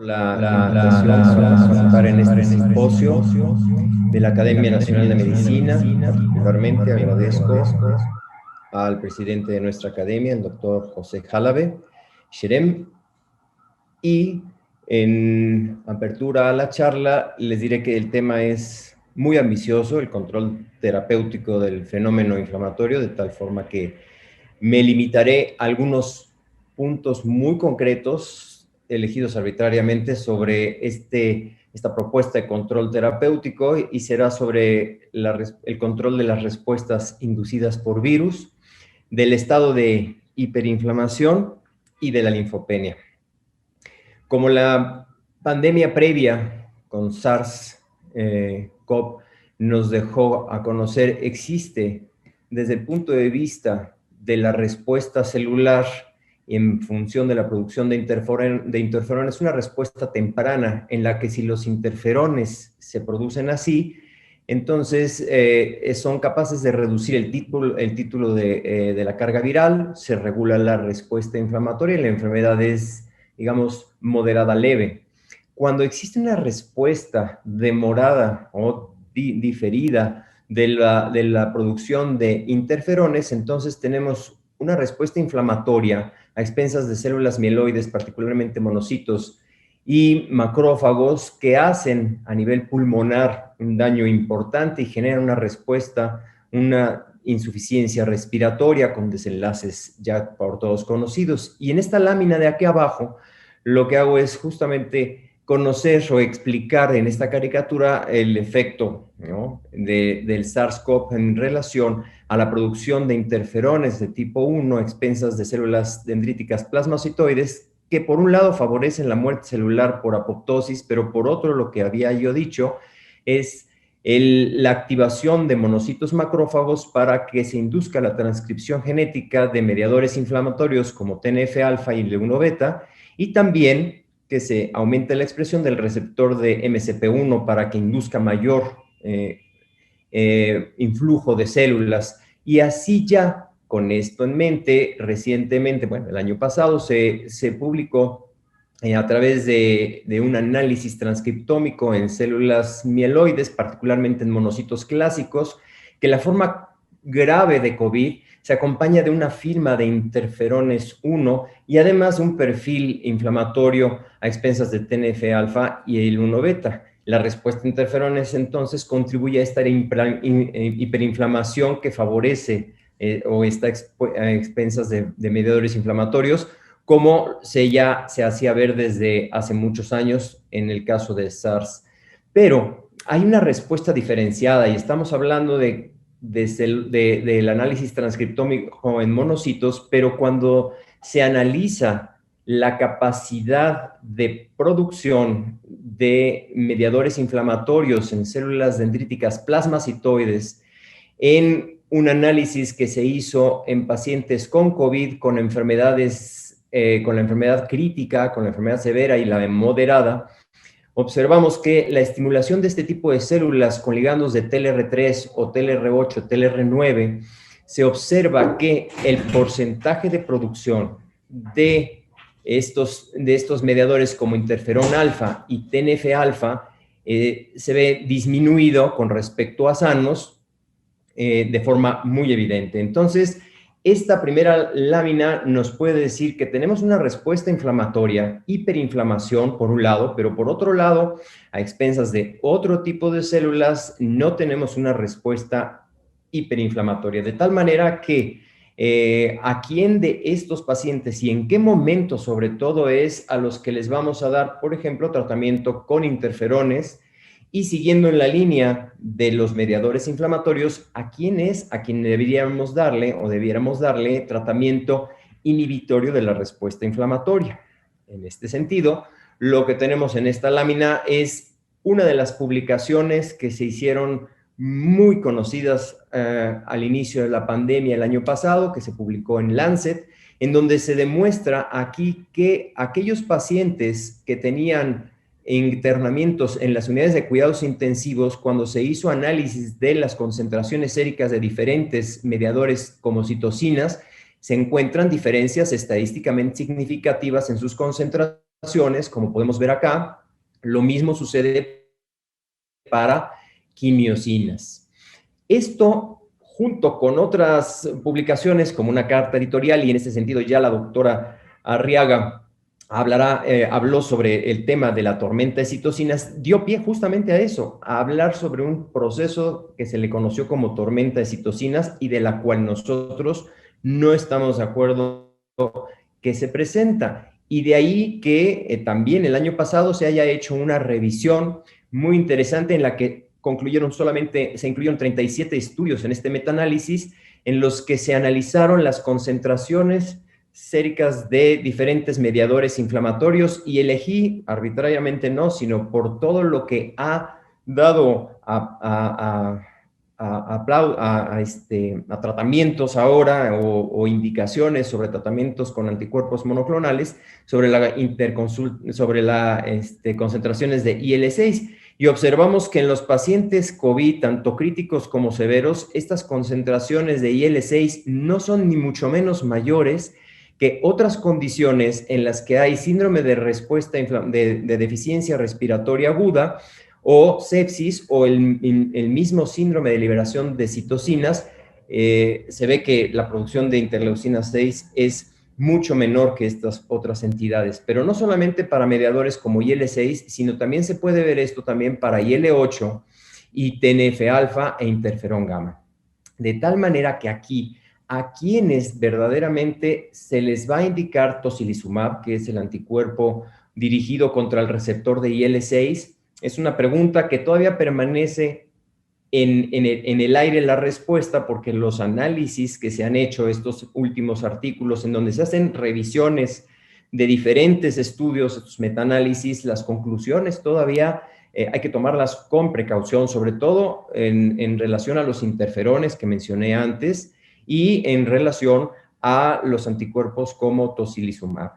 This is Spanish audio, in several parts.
la invitación para participar en este simposio de la Academia Nacional de Medicina. Particularmente agradezco al presidente de nuestra academia, el doctor José Jalabe Sherem, y en apertura a la charla les diré que el tema es muy ambicioso, el control terapéutico del fenómeno inflamatorio, de tal forma que me limitaré a algunos puntos muy concretos elegidos arbitrariamente sobre esta propuesta de control terapéutico, y será sobre el control de las respuestas inducidas por virus, del estado de hiperinflamación y de la linfopenia. Como la pandemia previa con SARS-CoV nos dejó a conocer, existe desde el punto de vista de la respuesta celular en función de la producción de interferones, una respuesta temprana en la que si los interferones se producen así, entonces son capaces de reducir el título de la carga viral, se regula la respuesta inflamatoria y la enfermedad es, digamos, moderada leve. Cuando existe una respuesta demorada o diferida de la producción de interferones, entonces tenemos una respuesta inflamatoria a expensas de células mieloides, particularmente monocitos y macrófagos, que hacen a nivel pulmonar un daño importante y generan una respuesta, una insuficiencia respiratoria con desenlaces ya por todos conocidos. Y en esta lámina de aquí abajo, lo que hago es justamente conocer o explicar en esta caricatura el efecto, ¿no?, del SARS-CoV en relación a la producción de interferones de tipo 1 a expensas de células dendríticas plasmacitoides, que por un lado favorecen la muerte celular por apoptosis, pero por otro, lo que había yo dicho, es la activación de monocitos macrófagos para que se induzca la transcripción genética de mediadores inflamatorios como TNF-alfa y L1 beta, y también que se aumente la expresión del receptor de MCP1 para que induzca mayor influjo de células. Y así ya, con esto en mente, recientemente, bueno, el año pasado se publicó a través de un análisis transcriptómico en células mieloides, particularmente en monocitos clásicos, que la forma grave de COVID se acompaña de una firma de interferones 1 y además un perfil inflamatorio a expensas de TNF-alfa y el 1 beta. La respuesta a interferones entonces contribuye a esta hiperinflamación que favorece o está a expensas de mediadores inflamatorios, como ya se hacía ver desde hace muchos años en el caso de SARS. Pero hay una respuesta diferenciada y estamos hablando del análisis transcriptómico en monocitos, pero cuando se analiza la capacidad de producción de mediadores inflamatorios en células dendríticas plasmacitoides en un análisis que se hizo en pacientes con COVID, con enfermedades, con la enfermedad crítica, con la enfermedad severa y la moderada, observamos que la estimulación de este tipo de células con ligandos de TLR3 o TLR8, TLR9, se observa que el porcentaje de producción de estos mediadores como interferón alfa y TNF-alfa se ve disminuido con respecto a sanos de forma muy evidente. Entonces, esta primera lámina nos puede decir que tenemos una respuesta inflamatoria, hiperinflamación por un lado, pero por otro lado, a expensas de otro tipo de células, no tenemos una respuesta hiperinflamatoria. De tal manera que a quién de estos pacientes y en qué momento sobre todo es a los que les vamos a dar, por ejemplo, tratamiento con interferones. Y siguiendo en la línea de los mediadores inflamatorios, ¿a quién deberíamos darle tratamiento inhibitorio de la respuesta inflamatoria? En este sentido, lo que tenemos en esta lámina es una de las publicaciones que se hicieron muy conocidas al inicio de la pandemia el año pasado, que se publicó en Lancet, en donde se demuestra aquí que aquellos pacientes que tenían internamientos en las unidades de cuidados intensivos, cuando se hizo análisis de las concentraciones séricas de diferentes mediadores como citocinas, se encuentran diferencias estadísticamente significativas en sus concentraciones como podemos ver acá. Lo mismo sucede para quimiosinas. Esto, junto con otras publicaciones como una carta editorial, y en este sentido ya la doctora Arriaga habló sobre el tema de la tormenta de citocinas, dio pie justamente a eso, a hablar sobre un proceso que se le conoció como tormenta de citocinas y de la cual nosotros no estamos de acuerdo que se presenta. Y de ahí que también el año pasado se haya hecho una revisión muy interesante en la que se incluyeron 37 estudios en este metaanálisis en los que se analizaron las concentraciones séricas de diferentes mediadores inflamatorios y elegí arbitrariamente no, sino por todo lo que ha dado a tratamientos ahora o indicaciones sobre tratamientos con anticuerpos monoclonales sobre concentraciones de IL-6 y observamos que en los pacientes COVID, tanto críticos como severos, estas concentraciones de IL-6 no son ni mucho menos mayores que otras condiciones en las que hay síndrome de respuesta de deficiencia respiratoria aguda o sepsis o el mismo síndrome de liberación de citocinas. Se ve que la producción de interleucina 6 es mucho menor que estas otras entidades, pero no solamente para mediadores como IL-6, sino también se puede ver esto también para IL-8 y TNF-alfa e interferón gamma. De tal manera que aquí, a quienes verdaderamente se les va a indicar tocilizumab, que es el anticuerpo dirigido contra el receptor de IL-6, es una pregunta que todavía permanece en el aire la respuesta, porque los análisis que se han hecho, estos últimos artículos en donde se hacen revisiones de diferentes estudios, estos metaanálisis, las conclusiones todavía hay que tomarlas con precaución, sobre todo en relación a los interferones que mencioné antes y en relación a los anticuerpos como tocilizumab.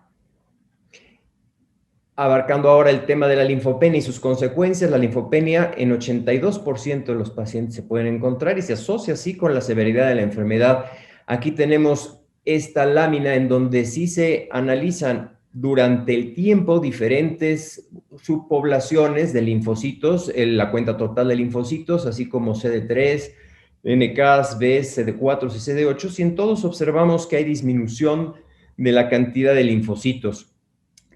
Abarcando ahora el tema de la linfopenia y sus consecuencias, la linfopenia en 82% de los pacientes se pueden encontrar y se asocia así con la severidad de la enfermedad. Aquí tenemos esta lámina en donde sí se analizan durante el tiempo diferentes subpoblaciones de linfocitos, la cuenta total de linfocitos, así como CD3, NKs, B, CD4 y CD8, y en todos observamos que hay disminución de la cantidad de linfocitos.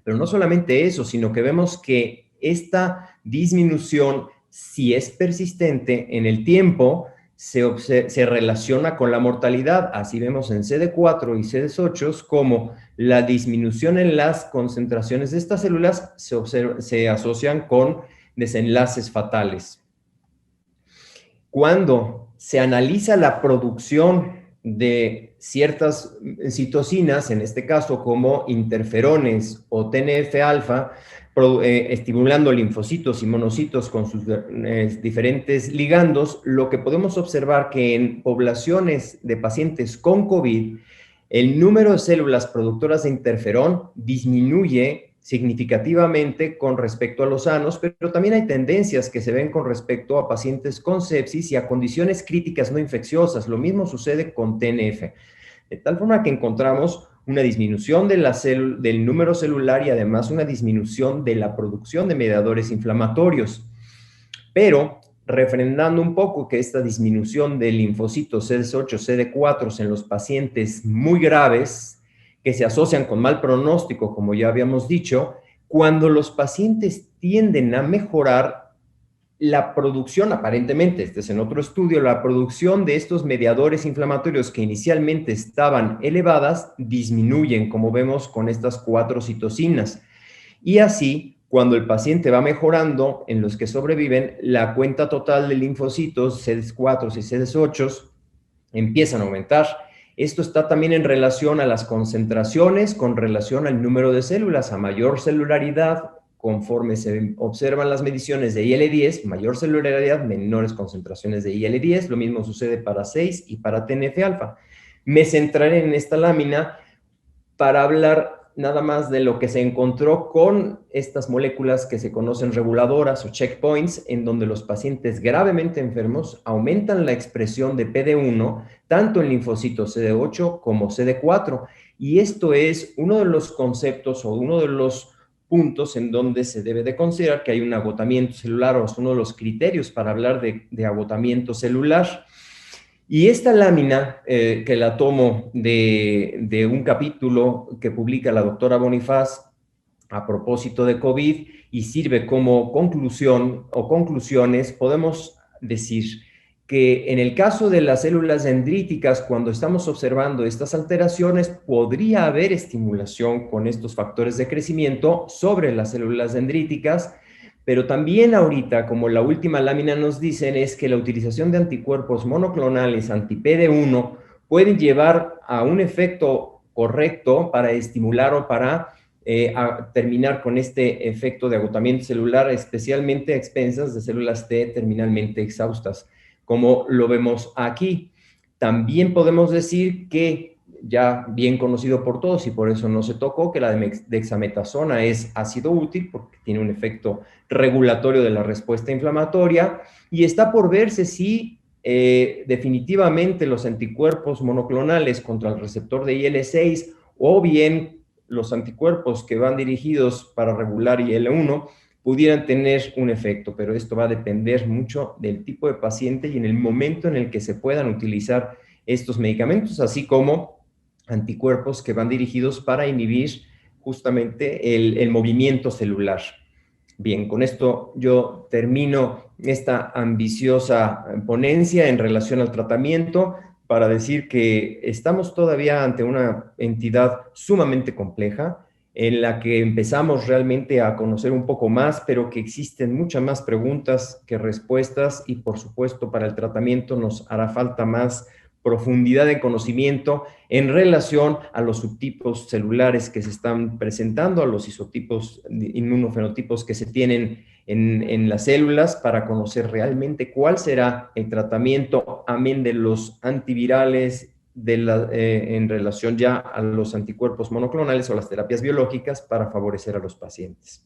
Pero no solamente eso, sino que vemos que esta disminución, si es persistente en el tiempo, se relaciona con la mortalidad. Así vemos en CD4 y CD8 como la disminución en las concentraciones de estas células se asocian con desenlaces fatales. Cuando se analiza la producción de ciertas citocinas, en este caso como interferones o TNF-alfa, estimulando linfocitos y monocitos con sus diferentes ligandos, lo que podemos observar que en poblaciones de pacientes con COVID, el número de células productoras de interferón disminuye significativamente con respecto a los sanos, pero también hay tendencias que se ven con respecto a pacientes con sepsis y a condiciones críticas no infecciosas. Lo mismo sucede con TNF. De tal forma que encontramos una disminución del número celular y además una disminución de la producción de mediadores inflamatorios. Pero refrendando un poco que esta disminución de linfocitos CD8, CD4 en los pacientes muy graves, que se asocian con mal pronóstico, como ya habíamos dicho, cuando los pacientes tienden a mejorar la producción, aparentemente, este es en otro estudio, la producción de estos mediadores inflamatorios que inicialmente estaban elevadas, disminuyen, como vemos con estas 4 citocinas. Y así, cuando el paciente va mejorando, en los que sobreviven, la cuenta total de linfocitos, CD4 y CD8, empiezan a aumentar. Esto está también en relación a las concentraciones, con relación al número de células. A mayor celularidad, conforme se observan las mediciones de IL-10, mayor celularidad, menores concentraciones de IL-10. Lo mismo sucede para 6 y para TNF-alfa. Me centraré en esta lámina para hablar nada más de lo que se encontró con estas moléculas que se conocen reguladoras o checkpoints, en donde los pacientes gravemente enfermos aumentan la expresión de PD-1, tanto en linfocitos CD8 como CD4. Y esto es uno de los conceptos o uno de los puntos en donde se debe de considerar que hay un agotamiento celular, o es uno de los criterios para hablar de agotamiento celular. Y esta lámina, que la tomo de un capítulo que publica la doctora Bonifaz a propósito de COVID y sirve como conclusión o conclusiones, podemos decir que en el caso de las células dendríticas, cuando estamos observando estas alteraciones, podría haber estimulación con estos factores de crecimiento sobre las células dendríticas, pero también ahorita, como la última lámina nos dicen, es que la utilización de anticuerpos monoclonales anti-PD1 pueden llevar a un efecto correcto para estimular o para a terminar con este efecto de agotamiento celular, especialmente a expensas de células T terminalmente exhaustas, como lo vemos aquí. También podemos decir que, ya bien conocido por todos y por eso no se tocó, que la dexametasona es ácido útil porque tiene un efecto regulatorio de la respuesta inflamatoria, y está por verse si definitivamente los anticuerpos monoclonales contra el receptor de IL-6 o bien los anticuerpos que van dirigidos para regular IL-1 pudieran tener un efecto, pero esto va a depender mucho del tipo de paciente y en el momento en el que se puedan utilizar estos medicamentos, así como anticuerpos que van dirigidos para inhibir justamente el movimiento celular. Bien, con esto yo termino esta ambiciosa ponencia en relación al tratamiento para decir que estamos todavía ante una entidad sumamente compleja en la que empezamos realmente a conocer un poco más, pero que existen muchas más preguntas que respuestas y por supuesto para el tratamiento nos hará falta más profundidad de conocimiento en relación a los subtipos celulares que se están presentando, a los isotipos, inmunofenotipos que se tienen en las células para conocer realmente cuál será el tratamiento, amén de los antivirales, en relación ya a los anticuerpos monoclonales o las terapias biológicas para favorecer a los pacientes.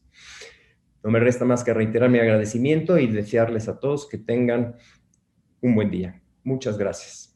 No me resta más que reiterar mi agradecimiento y desearles a todos que tengan un buen día. Muchas gracias.